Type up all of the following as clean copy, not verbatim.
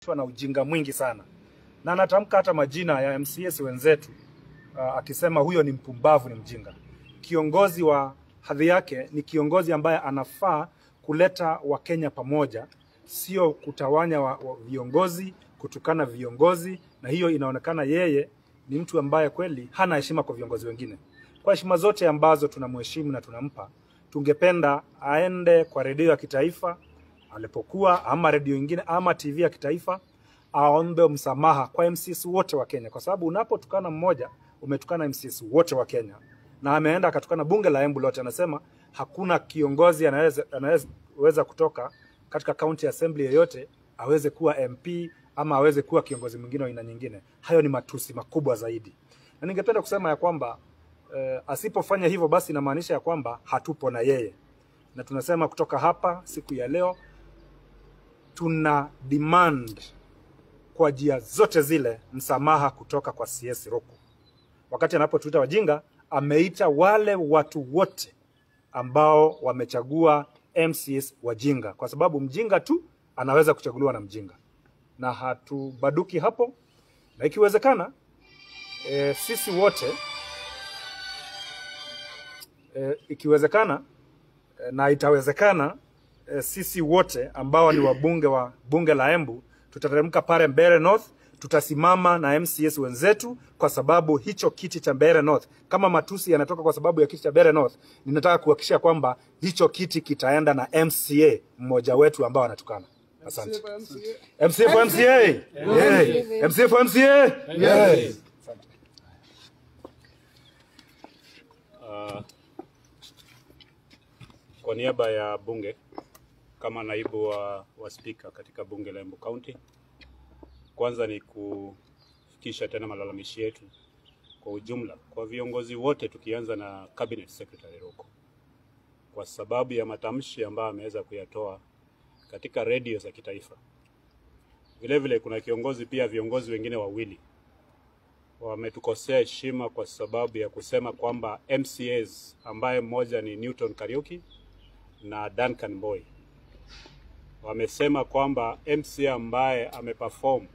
ameonyeshwa na ujinga mwingi sana, na anatamka hata majina ya MCS wenzetu akisema huyo ni mpumbavu, ni mjinga. Kiongozi wa hadhi yake ni kiongozi ambaye anafaa kuleta Wakenya pamoja, sio kutawanya wa viongozi, kutukana viongozi, na hiyo inaonekana yeye ni mtu ambaye kweli hana heshima kwa viongozi wengine. Kwa heshima zote ambazo tunamheshimu na tunampa, tungependa aende kwa redio ya kitaifa alipokuwa, ama redio nyingine, ama TV ya kitaifa, aombe msamaha kwa MCS wote wa Kenya, kwa sababu unapotukana mmoja umetukana MCS wote wa Kenya. Na ameenda akatukana bunge la Embu lote, anasema hakuna kiongozi anaweza kutoka katika county assembly yoyote aweze kuwa MP ama aweze kuwa kiongozi mwingine wa aina nyingine. Hayo ni matusi makubwa zaidi. Na ningependa kusema ya kwamba asipofanya hivyo basi inamaanisha ya kwamba hatupo na yeye. Na tunasema kutoka hapa siku ya leo tuna demand kwa njia zote zile msamaha kutoka kwa CS Roko. Wakati anapotuita wajinga, ameita wale watu wote ambao wamechagua MCS wajinga, kwa sababu mjinga tu anaweza kuchaguliwa na mjinga, na hatubaduki hapo. Na ikiwezekana sisi wote na itawezekana sisi wote ambao ni wabunge wa bunge la Embu tutateremka pale Mbeere North, tutasimama na MCS wenzetu, kwa sababu hicho kiti cha Mbeere North, kama matusi yanatoka kwa sababu ya kiti cha Mbeere North, ninataka kuhakikisha kwamba hicho kiti kitaenda na MCA mmoja wetu ambao anatukana. Asante. MCA for MCA. Yay. MCA for MCA. Yay. Kwa niaba ya bunge kama naibu wa speaker katika bunge la Embu County, kwanza ni kufikisha tena malalamishi yetu kwa ujumla kwa viongozi wote, tukianza na Cabinet Secretary Roko, kwa sababu ya matamshi ambayo ameweza kuyatoa katika radio za kitaifa. Vile vile kuna viongozi wengine wawili wametukosea heshima kwa sababu ya kusema kwamba MCAs ambaye mmoja ni Newton Kariuki na Duncan Boy, wamesema kwamba MCA ambaye ameperform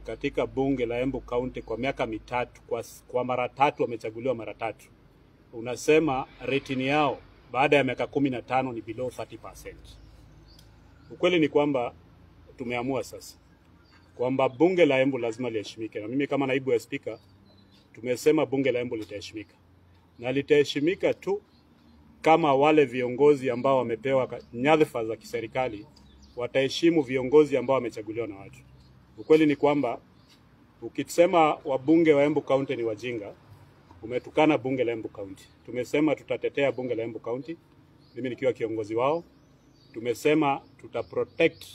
katika bunge la Embu County kwa miaka mitatu, kwa mara tatu wamechaguliwa mara tatu, unasema rating yao baada ya miaka 15 ni below 30%. Ukweli ni kwamba tumeamua sasa kwamba bunge la Embu lazima liheshimike, na mimi kama naibu wa speaker tumesema bunge la Embu litaheshimika, na litaheshimika tu kama wale viongozi ambao wamepewa nyadhifa za kiserikali wataheshimu viongozi ambao wamechaguliwa na watu. Ukweli ni kwamba ukisema wabunge wa Embu County ni wajinga, umetukana bunge la Embu County. Tumesema tutatetea bunge la Embu County, mimi nikiwa kiongozi wao. Tumesema tutaprotect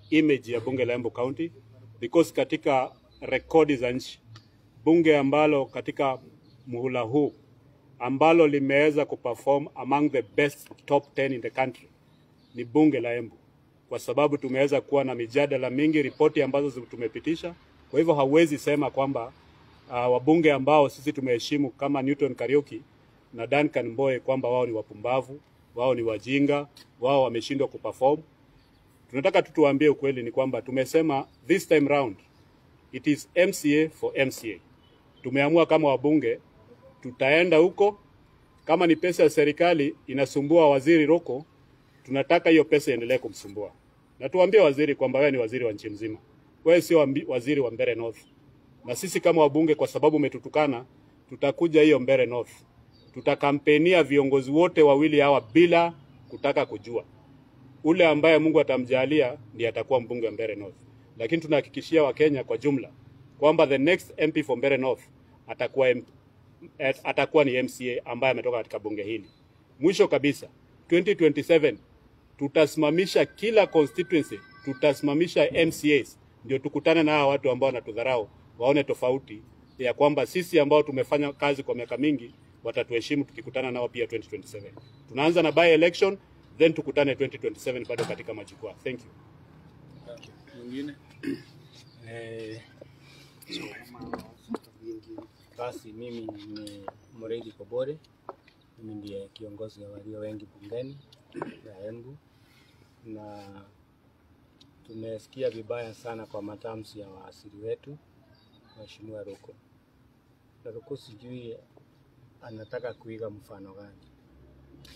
image ya bunge la Embu County, because katika rekodi za nchi, bunge ambalo katika muhula huu ambalo limeweza kuperform among the best top 10 in the country ni bunge la Embu, kwa sababu tumeweza kuwa na mijadala mingi, ripoti ambazo tumepitisha. Kwa hivyo hauwezi sema kwamba wabunge ambao sisi tumeheshimu kama Newton Kariuki na Duncan Mbowe kwamba wao ni wapumbavu, wao ni wajinga, wao wameshindwa kuperform. Tunataka tutuambie ukweli ni kwamba tumesema this time round it is MCA for MCA. Tumeamua kama wabunge tutaenda huko, kama ni pesa ya serikali inasumbua waziri Roko, tunataka hiyo pesa iendelee kumsumbua. Na tuambie waziri kwamba wewe ni waziri wa nchi mzima, wewe sio waziri wa Mbeere North. Na sisi kama wabunge, kwa sababu umetutukana, tutakuja hiyo Mbeere North, tutakampenia viongozi wote wawili hawa bila kutaka kujua. Ule ambaye Mungu atamjalia ndiye atakuwa mbunge wa Mbeere North. Lakini tunahakikishia Wakenya kwa jumla kwamba the next MP for Mbeere North atakuwa ni MCA ambaye ametoka katika bunge hili. Mwisho kabisa, 2027 tutasimamisha kila constituency, tutasimamisha MCAs, ndio tukutane na watu ambao wanatudharau, waone tofauti ya kwamba sisi ambao tumefanya kazi kwa miaka mingi watatuheshimu tukikutana nao pia 2027. Tunaanza na by election, then tukutane 2027 bado katika majukwaa. Thank you. Mwingine? Basi mimi ni Muredi Kobore, mimi ndiye kiongozi wa walio wengi bungeni la Embu, na tumesikia vibaya sana kwa matamshi ya waasili wetu Mheshimiwa Ruko. Na Ruko sijui anataka kuiga mfano gani,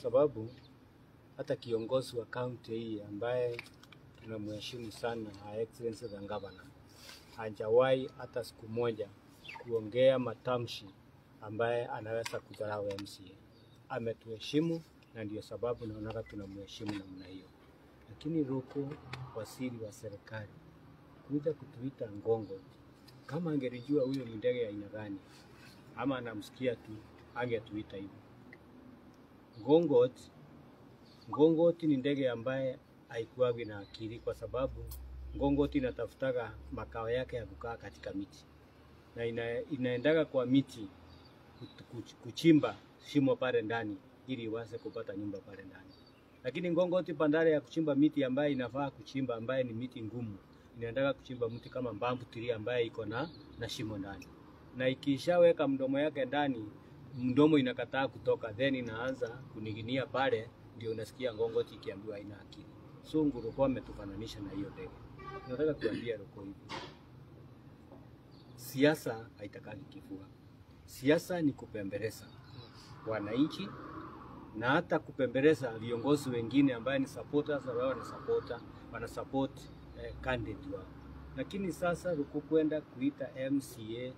sababu hata kiongozi wa kaunti hii ambaye tunamheshimu sana, Her Excellency the Governor, hajawahi hata siku moja kuongea matamshi ambaye anaweza kudharau MCA. Ametuheshimu na ndio sababu naona tunamheshimu namna hiyo. Lakini Ruko, waziri wa serikali, kuja kutuita ngongo, kama angelijua huyo ni ndege ya aina gani ama anamsikia tu, angetuita hivyo. Ngongoti ni ndege ambaye haikuagi na akili, kwa sababu ngongoti inatafutaga makao yake ya kukaa katika miti na inaendaga kwa miti kuchimba shimo pale ndani ili iweze kupata nyumba pale ndani. Lakini ngongoti bandari ya kuchimba miti ambaye inafaa kuchimba, ambaye ni miti ngumu, inaendaga kuchimba mti kama mbambu tiri ambaye iko na shimo ndani, na ikishaweka mdomo yake ndani, mdomo inakataa kutoka, then inaanza kuniginia pale, ndio unasikia ngongoti ikiambiwa haina akili. So Ruko ametufananisha na hiyo ndege. Nataka kuambia Ruko hivi, siasa haitakagi kifua. Siasa ni kupembeleza wananchi na hata kupembeleza viongozi wengine ambaye ni supporters ambao wana support candidate wao. Lakini sasa Ruko kwenda kuita MCA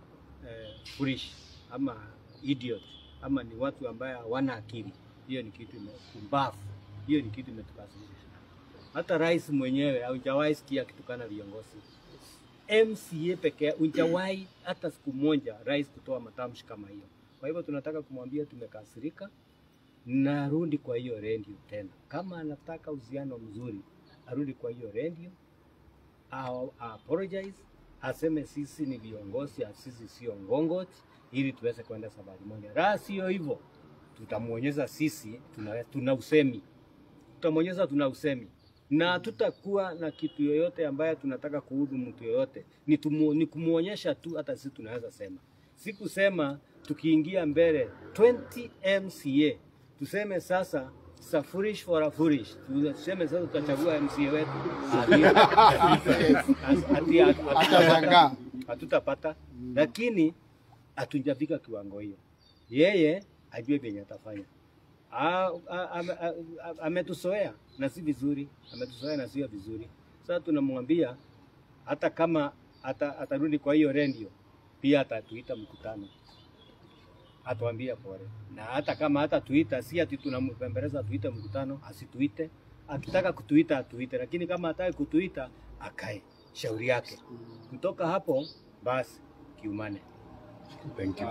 foolish ama idiot ama ni watu ambaye hawana akili, hiyo ni kitu kumbavu, hiyo ni kitu imetukasirisha. Hata rais mwenyewe haujawahi sikia kitukana viongozi. MCA pekee hujawahi hata siku moja rais kutoa matamshi kama hiyo. Kwa hivyo tunataka kumwambia tumekasirika na arudi kwa hiyo radio tena. Kama anataka uhusiano mzuri, arudi kwa hiyo radio, apologize, aseme sisi ni viongozi, sisi sio ngongoti, ili tuweze kwenda safari moja. La sio hivyo, tutamuonyesha sisi tuna usemi. Tutamuonyesha tuna usemi. Na tutakuwa na kitu yoyote ambaye tunataka kuudhi mtu yoyote, ni kumuonyesha tu, hata sisi tunaweza sema. Sikusema tukiingia mbele 20 MCA tuseme sasa foolish for a foolish, tuseme sasa tutachagua MCA wetu hatutapata, lakini hatujafika kiwango hiyo. Yeye ajue venye atafanya. Ametusoea na si vizuri, ametusoea na sio vizuri. Sasa tunamwambia hata kama atarudi kwa hiyo radio, pia atatuita mkutano, atuambia pole. Na hata kama hatatuita, si ati tunampembeleza tuite mkutano, asituite. Akitaka kutuita atuite, lakini kama hataki kutuita akae, shauri yake. Kutoka hapo basi kiumane. Thank you.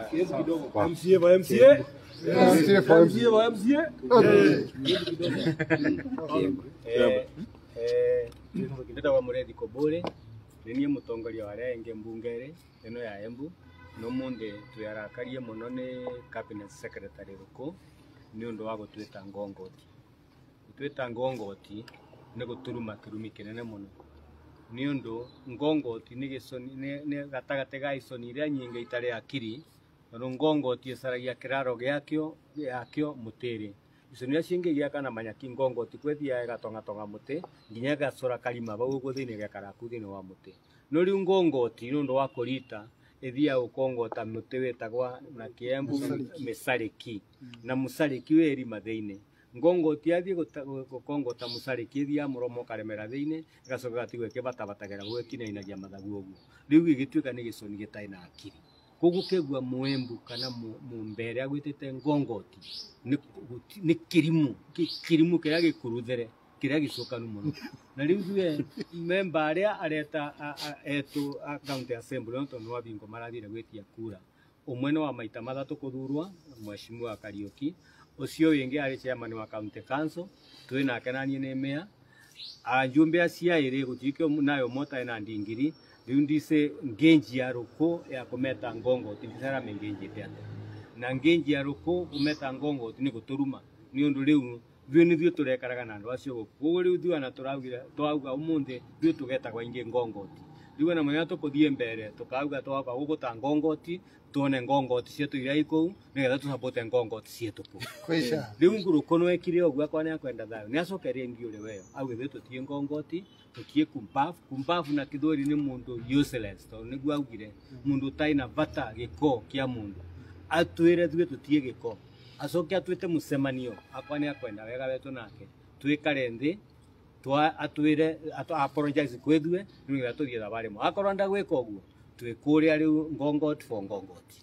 MCA wa MCA. MCA wa MCA. Ndeta wa Muredi Kobore, ninie mutongoria wa renge mbungere eno ya Embu. No munde tuyarakarie muno ni cabinet secretary Ruko ni undu wa gutwita ngongoti. Gutwita ngongoti ni guturuma kirumi kinene muno. Ni undu ngongoti ni gisoni ni gatagate ga isoni iria nyinge itari akiri, no ngongoti esaragia kiraro yakyo mutiri. Isoni iria cinge giakana manyaki ngongoti kwethia gatonga muti nginya gacora kalima bau guthini gakaraku thini wa muti. No riu ngongoti ni undu wa kurita ethia ukongota muti wetagwa na Kiembu misariki, na musariki weri matheine. Ngongoti athie gukongota musariki ethia muromo karemera theine gacoka gatigwe kibatabatagira gwekinainagia mathagu oguo. Riu gigituika ni gisoni gitai na akiri. Koguo kegua Muembu kana mumbere agwitite ngongoti ni kirimu kiria gikuruthere kiria gicokanu muno. Na riu thue member aria areta etu county assembly onto no abingo marathire gwitia kura, umwe no wa maita mathatu kuthurwa Mheshimiwa Kariuki, ucio wingi ari chairman wa county council, twina kenanie ni mayor, ajumbe acia iri gutike nayo mota ina ndingiri. Riu ndise ngenji ya Ruko ya kumeta ngongoti ndisara mengenji ate na ngenji ya Ruko kumeta ngongoti ni guturuma ni undu riu thwe ni thwe turekaraga na andu acio guku. Koguo riu thwe na turauga umuthi thwe tugeta kwa ingi ngongoti Ndiwe na mwenye tukuthie mbere tukauga twaka guguta ngongoti tuone ngongoti cietu iria ikou nigetha tusapote ngongoti cietu ku Kwisha. riu nguruko no ekire ogwo akwa ni akwenda thayo ni acokerie ngiuri weyo auge tutie ngongoti tutie kumbafu na kithori ni mundu useless to niguo augire mundu taina bata giko kia mundu atwire thwe tutie giko acoke atwite mucemanio akwa ni akwenda wega wetu nake twikare nthi atwire apologize kwethwe nigetha tuthie thabari mo akorwo ndagwika ogwo twikuria riu ngongoti for ngongoti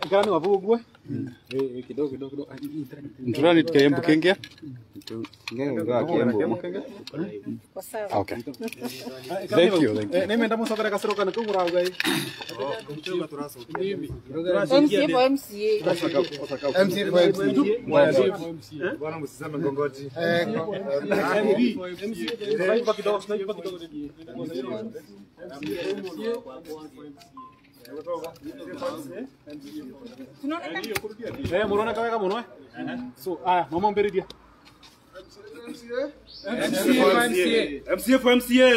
Ikara ni wavugue. Kidogo. Ndurani kembu kenge. Ngenga kiembu. Okay. Thank you. Nenda musokera kasoroka ni kungura ugai. MCA. Bwana msiseme ngongoti. Murona kaweka muno so mama mberidia MCA for MCA. MCA for MCA.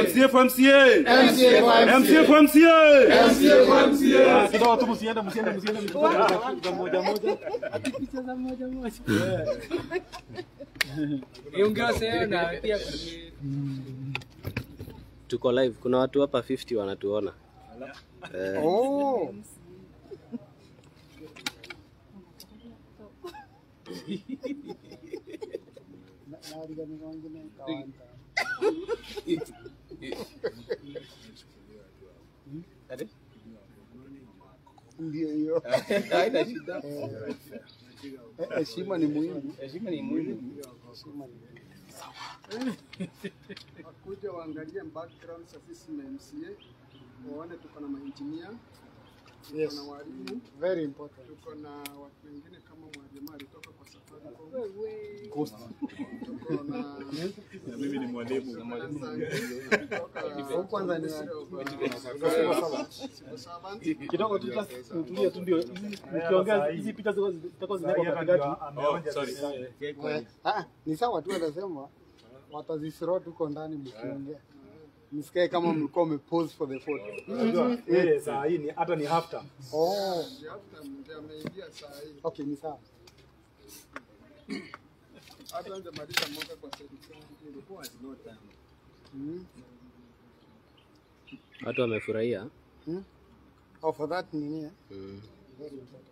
MCA for MCA. MCA for MCA. kidogo tu msiende moja moja ati picha za moja moja Ungewasema na pia Tuko live, kuna watu hapa 50 wanatuona. Oh. Ndio hiyo. haina shida. Heshima ni muhimu. Heshima ni muhimu. Wakuja waangalie background safisi na MCA, waone tuko na maengineer, tuko na walimu, Very important. tuko na watu wengine kama mwalimu alitoka kwa Safaricom, tuko na Mimi ni mwalimu. Kwanza ni kidogo tulia tu ndio ukiongea hizi picha zitakuwa zinawekwa katikati. Sorry. ni sawa tu atasema watazisiro tuko ndani mkiongea. Msikae kama mlikuwa mmepose for the photo. Saa hii ni hata ni half time. Oh, ndio ameingia saa hii. okay ni sawa. Hata nje maliza mwaka kwa serikali ilikuwa no time. Watu wamefurahia. Oh, for that nini? Very important.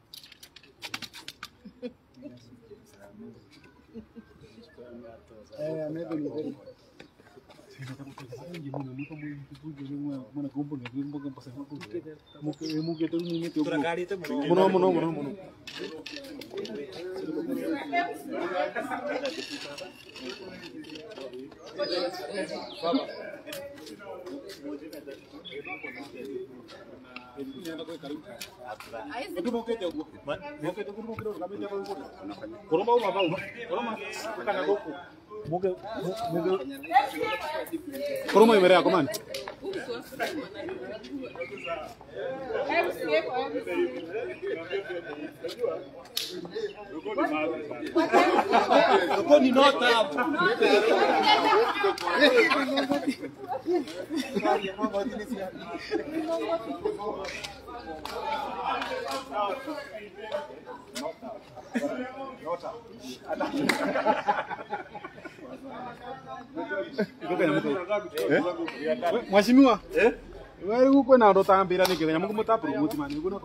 Maybe ni very Muno. Koroma imerea komani. Ni nota hapo. Mheshimiwa. Wewe uko na ndo tambira nikenya Mungu mutapromote mani uko na